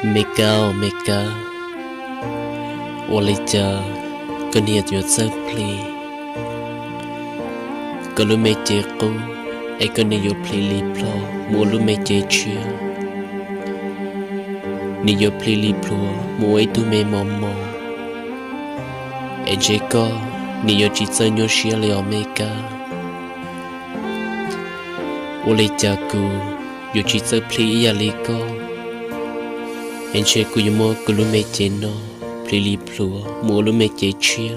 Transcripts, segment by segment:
Meka meka, wali cha, cần hiện giờ giấc pli, cần lu mê chế cô, ai cần hiện giờ pli li plo, mua lu mê chế chia, hiện giờ pli li plo, mua ai tu mê mò mò, ai chế co, hiện giờ chỉ chơi nhau xia leo meka, wali cha cô, giờ chỉ chơi pli ya li co. Anh chơi cùi mua cùi lu mê chế nó, pli li plua, mua lu mê chế chia.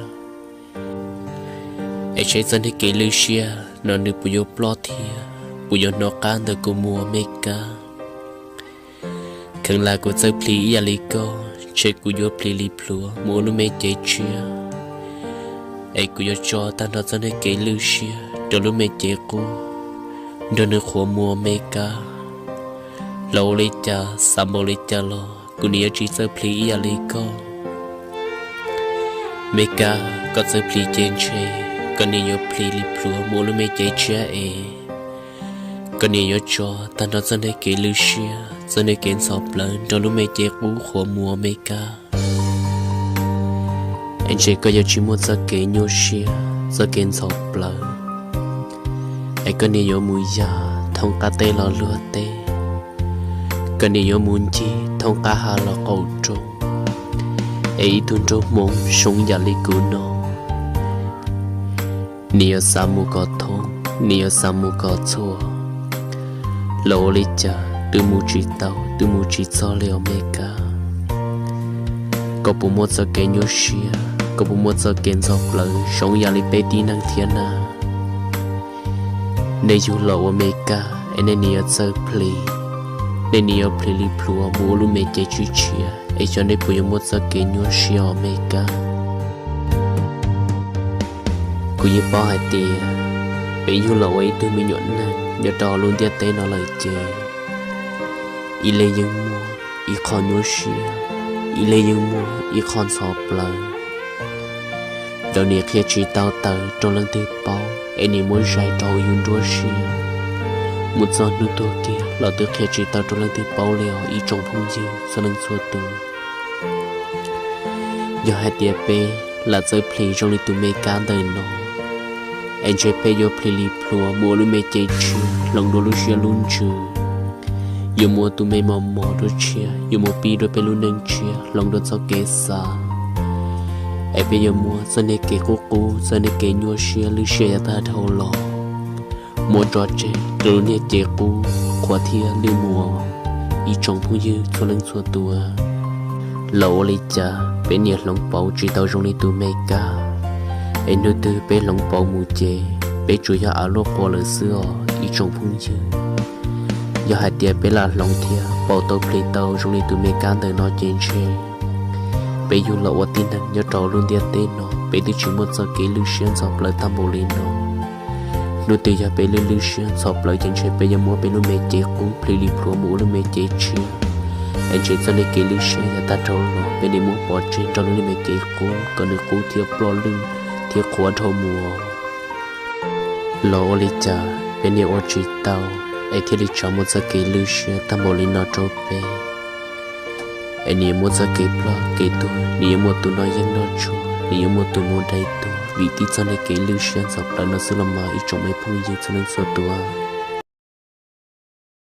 Anh chơi dân thì kỹ lưu xia, nó nữ bùi yo plọ thia, bùi yo nó can được cùi mua mê ca. Khẩn là cùi chơi pli ya li co, chơi cùi yo pli li plua, mua lu mê chế chia. Anh cùi yo cho ta nó dân thì kỹ lưu xia, cho lu mê chế cù, nó nữ khổ mua mê ca. Lâu li cha, sambo li cha lo. Cô nhớ chỉ sơ pli ya li co Meka có sơ pli trên chế Cô nhớ pli li plua mua lu mê chế chia e Cô nhớ cho ta nó dân hay kế lưu xia dân hay kén sọp lớn cho lu mê chế cú khổ mua Meka anh chế có giờ chỉ muốn sơ kế nhô xia sơ kén sọp lớn anh có nhớ mùi già thông ca tê lo lừa tê cần nhớ muốn chi thông cả hà là cầu trông ấy tuôn trâu mông sung giả li cú nó nia sa mu có thông nia sa mu có chua lỗ li cha từ mu chỉ tàu từ mu chỉ cho leo Meka có bộ một giờ kén nhớ xia có bộ một giờ kén dọc lời sung giả li bê tí năng thiên na nên dù lỗ Meka anh nia giờ play nên nhiều pli li plua mua lu mê chế chú chia ấy cho nên bây giờ một giờ kén nhớ xia Meka cô như bao hai tia bây giờ lâu ấy tôi mới nhọn nè giờ trò luôn tia té nó lời chê ý lấy những mua ý con nhớ xia ý lấy những mua ý con sọp lời đầu này khi chỉ tao tới trong lần tiếp bao anh ấy muốn giải trâu yun đua xia một giọt nước tua kia là từ khi chỉ tao trong lần tiếp bao leo ý trong phong dư cho nên xua tu giờ hai tia pe là chơi play trong lịch tụi Meka đời nó anh chơi pe yo play li plua mua lu mê chơi chưa lòng đồ lu chia luôn chưa yo mua tụi mê mò mò đồ chia yo mua pi đồ pe lu nâng chia lòng đồ cho kế xa anh pe yo mua cho nên kế cô cho nên kế nhua chia lu chia ta thâu lò mua trò chơi từ nè chế cũ khóa thia lưu mùa ý trong phong dư cho lần xua tua lẩu li cha bé nhiệt lòng bầu chỉ tao trong li tu Meka anh nuôi từ bé lòng bầu mù chê bé chui ra áo lót qua lời xưa ý trong phong dư giờ hai tia bé là lòng thia bầu tao plei tao trong li tu Meka đời nó trên xe bé du lẩu ở tin nhớ trò luôn tia tên nó bé từ chỉ một giờ kỹ lưu xuyên dọc lời tam bồ lên nó nô tê ya bê lưu xuyên sọp lại chân chơi bê ya mua bê lưu mê chế cú pli li pro mũ lưu mê chế chia anh chơi cho nên kỹ lưu xuyên ya ta trâu lò bê đi mua bỏ trên cho lưu mê chế cú còn được cú thiệp pro lưu thiệp khóa thâu mùa lò li cha bê đi ô chỉ tàu anh thiệp đi cho một giờ kỹ lưu xuyên ta mua li nó trâu bê anh đi mua giờ kỹ pro kỹ tu đi mua tu nói dân nó chua đi mua tu mua đây tu vì tí cho nên kỹ lưu xuyên dọc lại nó sẽ làm mà ít trong mấy phong dư cho nên số tua